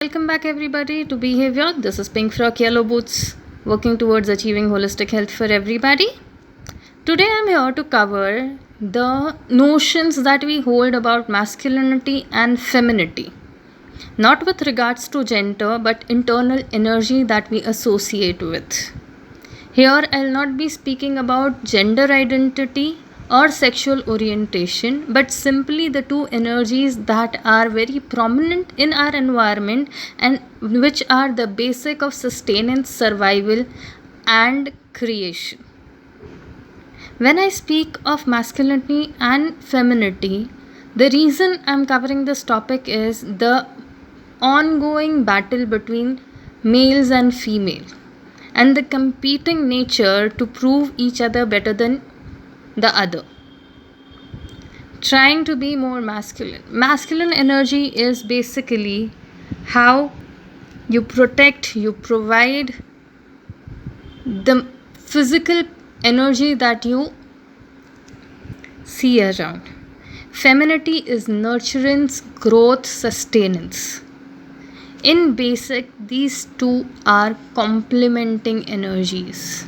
Welcome back, everybody, to Behavior. This is Pink Frock Yellow Boots, working towards achieving holistic health for everybody. Today, I'm here to cover the notions that we hold about masculinity and femininity, not with regards to gender, but internal energy that we associate with. Here, I'll not be speaking about gender identity or sexual orientation, but simply the two energies that are very prominent in our environment and which are the basic of sustenance, survival, and creation. When I speak of masculinity and femininity, the reason I'm covering this topic is the ongoing battle between males and female and the competing nature to prove each other better than the other, trying to be more masculine. Masculine energy is basically how you protect, you provide the physical energy that you see around. Femininity is nurturance, growth, sustenance. In basic, these two are complementing energies.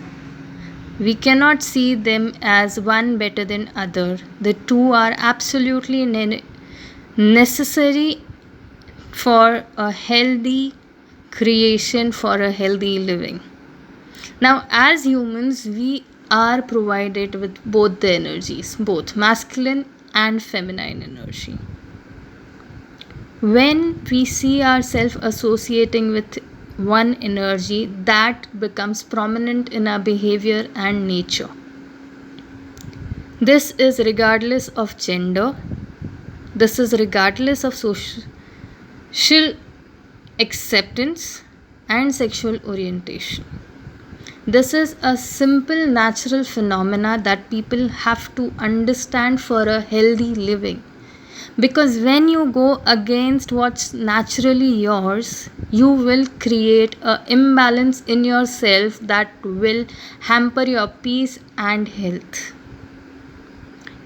We cannot see them as one better than other. The two are absolutely necessary for a healthy creation, for a healthy living. Now, as humans, we are provided with both the energies, both masculine and feminine energy. When we see ourselves associating with one energy, that becomes prominent in our behavior and nature. This is regardless of gender. This is regardless of social acceptance and sexual orientation. This is a simple natural phenomena that people have to understand for a healthy living. Because when you go against what's naturally yours, you will create an imbalance in yourself that will hamper your peace and health.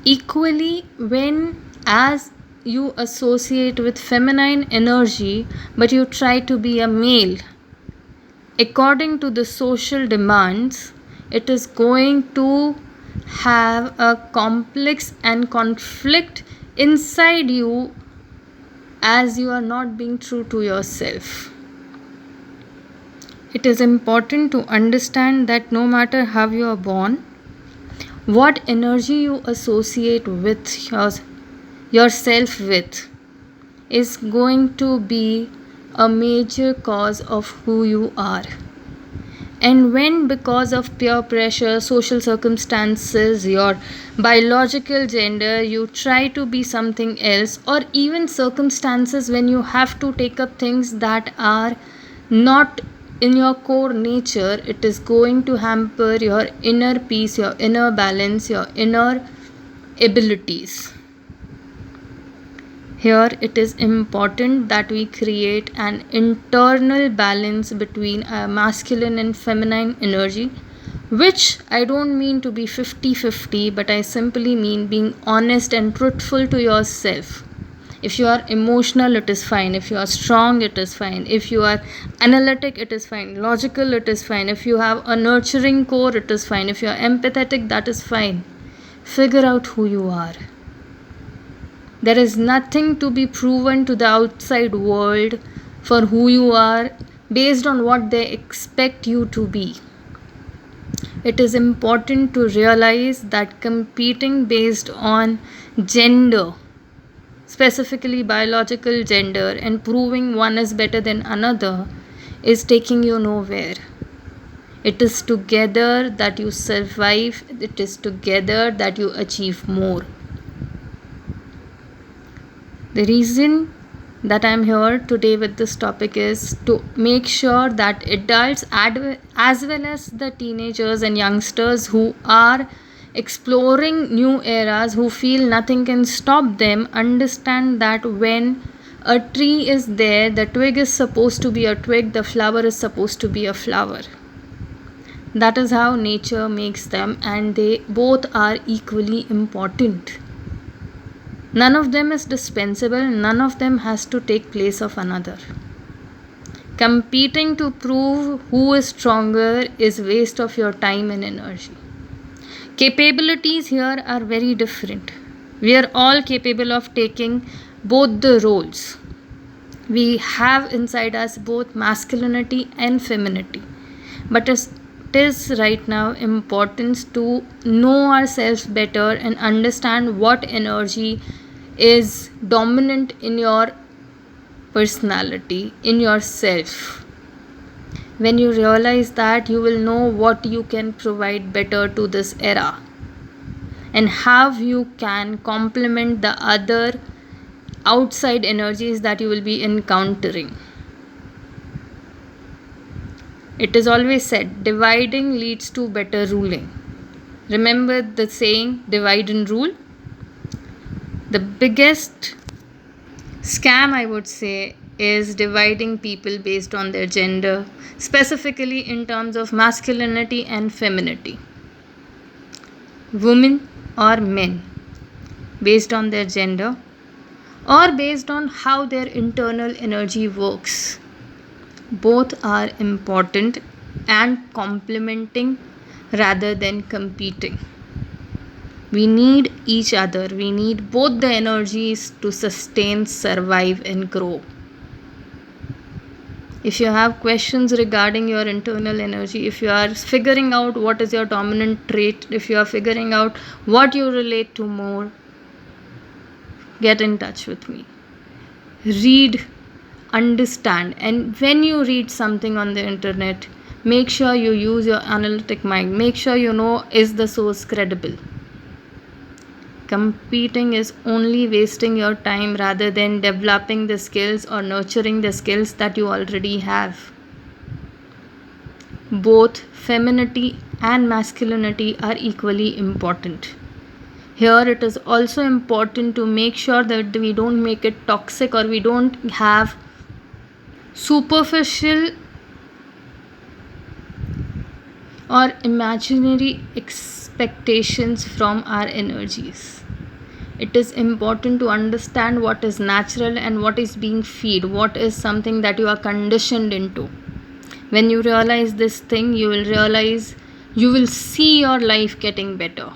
Equally, when as you associate with feminine energy, but you try to be a male, according to the social demands, it is going to have a complex and conflict inside you as you are not being true to yourself. It is important to understand that no matter how you are born, what energy you associate with yourself with is going to be a major cause of who you are. And when, because of peer pressure, social circumstances, your biological gender, you try to be something else, or even circumstances when you have to take up things that are not in your core nature, it is going to hamper your inner peace, your inner balance, your inner abilities. Here, it is important that we create an internal balance between our masculine and feminine energy, which I don't mean to be 50-50, but I simply mean being honest and truthful to yourself. If you are emotional, it is fine. If you are strong, it is fine. If you are analytic, it is fine. Logical, it is fine. If you have a nurturing core, it is fine. If you are empathetic, that is fine. Figure out who you are. There is nothing to be proven to the outside world for who you are based on what they expect you to be. It is important to realize that competing based on gender, specifically biological gender, and proving one is better than another is taking you nowhere. It is together that you survive. It is together that you achieve more. The reason that I'm here today with this topic is to make sure that adults as well as the teenagers and youngsters who are exploring new eras, who feel nothing can stop them, understand that when a tree is there, the twig is supposed to be a twig, the flower is supposed to be a flower. That is how nature makes them, and they both are equally important. None of them is dispensable, none of them has to take place of another. Competing to prove who is stronger is waste of your time and energy. Capabilities here are very different. We are all capable of taking both the roles. We have inside us both masculinity and femininity. But it is right now important to know ourselves better and understand what energy is dominant in your personality, in yourself. When you realize that, you will know what you can provide better to this era and how you can complement the other outside energies that you will be encountering. It is always said, dividing leads to better ruling. Remember the saying, divide and rule? The biggest scam, I would say, is dividing people based on their gender, specifically in terms of masculinity and femininity. Women or men, based on their gender or based on how their internal energy works. Both are important and complementing rather than competing. We need each other. We need both the energies to sustain, survive, and grow. If you have questions regarding your internal energy, if you are figuring out what is your dominant trait, if you are figuring out what you relate to more, get in touch with me. Read, understand, and when you read something on the internet, make sure you use your analytic mind. Make sure you know, is the source credible? Competing is only wasting your time rather than developing the skills or nurturing the skills that you already have. Both femininity and masculinity are equally important. Here it is also important to make sure that we don't make it toxic or we don't have superficial or imaginary expectations from our energies. It is important to understand what is natural and what is being fed, what is something that you are conditioned into. When you realize this thing, you will see your life getting better.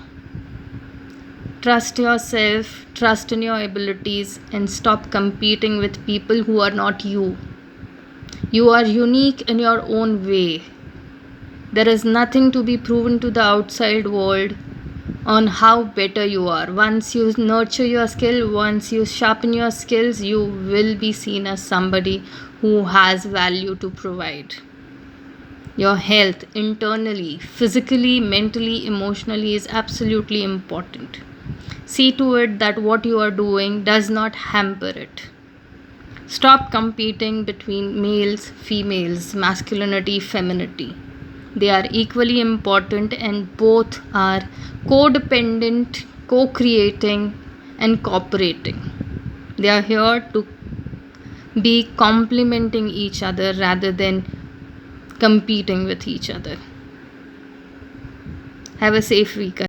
Trust yourself, trust in your abilities, and stop competing with people who are not you. You are unique in your own way. There is nothing to be proven to the outside world on how better you are. Once you nurture your skill, once you sharpen your skills, you will be seen as somebody who has value to provide. Your health internally, physically, mentally, emotionally is absolutely important. See to it that what you are doing does not hamper it. Stop competing between males, females, masculinity, femininity. They are equally important and both are codependent, co-creating, and cooperating. They are here to be complementing each other rather than competing with each other. Have a safe weekend.